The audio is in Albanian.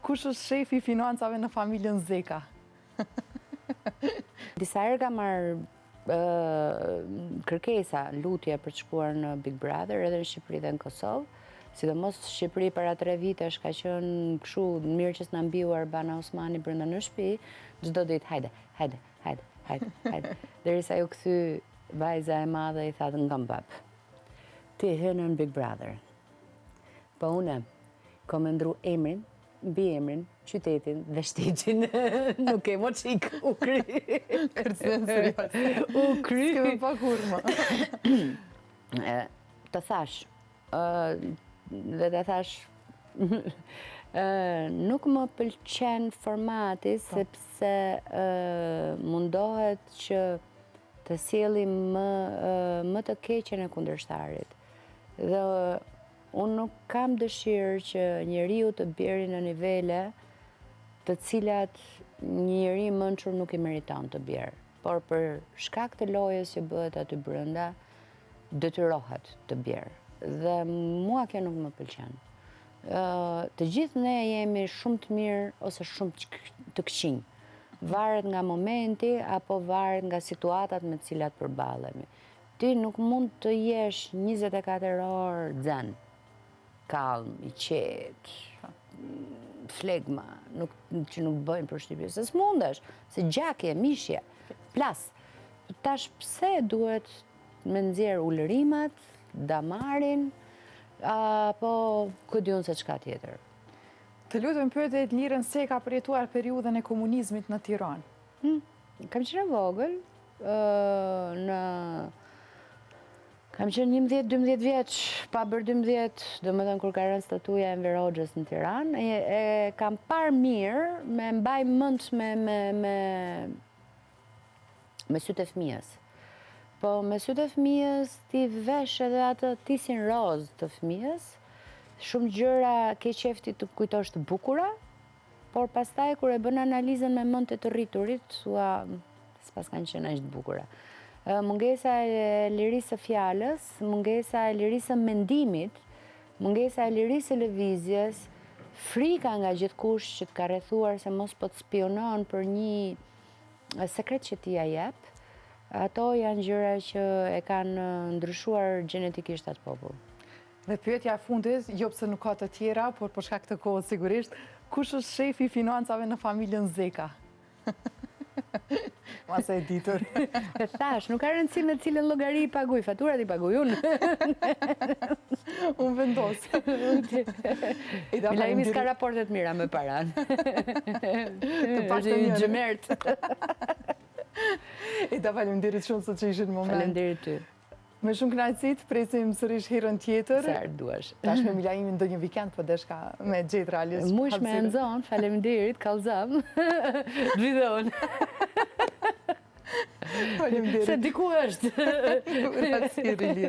Kush është shefi i financave në familjen Zeka? Disa herë kam marrë kërkesa, lutje për të shkuar në Big Brother edhe në Shqipëri dhe në Kosovë. Sidomos Shqipëri para 3 vitesh ka qenë kështu mirë që s'na mbiu Bana Osmani brenda në shtëpi, çdo ditë hajde. Derisa ju kthy vajza e madhe i tha ngam bab. Ti hyn në Big Brother. Po unë kam ndru emrin, mbi emrin, qytetin dhe shtetin. Nuk e mo qik, u kry. Kërcen serios. U kry. S'kemi pa kur më. Të thash, dhe të thash, nuk më pëlqen formati sepse mundohet që të sjellë më të keqen e kundërshtarit. Dhe unë nuk kam dëshirë që njeriu të bjerë në nivele të cilat një njeri mençur nuk i meriton të bjerë. Por për shkak të lojës që bëhet aty brenda, detyrohet të bjerë. Dhe mua kjo nuk më pëlqen. Të gjithë ne jemi shumë të mirë ose shumë të këqinj. Varet nga momenti apo varet nga situatat me të cilat përballemi. Ti nuk mund të jesh 24 orë zen, kalm, i qetë, flegma, që nuk bëjnë përshtypje, se s'mundesh, se gjakje, mishje, plas. Tash pse duhet me nxjerr ulërimat, damarin, apo këdiun se çka tjetër. Të lutem pyetje të Lirën se ka përjetuar periudhën e komunizmit në Tiranë. Kam qenë vogël, kam qenë 11-12 vjeç, pa bërë 12, domethënë kur ka rënë statuja e Enver Hoxhës në Tiranë, kam parë mirë, me mbaj mend me sytë e fëmijës. Po me sytë e fëmijës ti vesh edhe atë tisin roz të fëmijës, shumë gjëra ke qefti të kujtosh të bukura, por pastaj kur e bën analizën me mend të rriturit, thua s'pas kanë qenë aq të bukura. Mungesa e lirisë së fjalës, mungesa e lirisë së mendimit, mungesa e lirisë së lëvizjes, frika nga gjithkush që të ka rrethuar se mos po të spionon për një sekret që ti ja jep, ato janë gjëra që e kanë ndryshuar gjenetikisht atë popull. Dhe pyetja e fundit, jo pse nuk ka të tjera, por për shkak të kohës sigurisht, kush është shefi i financave në familjen Zeka? Masa e ditur. Thash, nuk ka rëndësi me cilën llogari i paguaj, faturat i paguaj unë. Unë vendos. Milajmi s'ka raportet mira me paran. Të është i gjemert. I ta faleminderit shumë se që ishin në moment. Faleminderit ty. Me shumë kënaqësi, presim sërish herën tjetër. Sa herë duash. Tash me Milajmin ndonjë vikend po deshka me gjetë realisht. Mush me nxon, faleminderit, kallzam. Dvidon. Faleminderit. Se diku është. Grazie, Rili.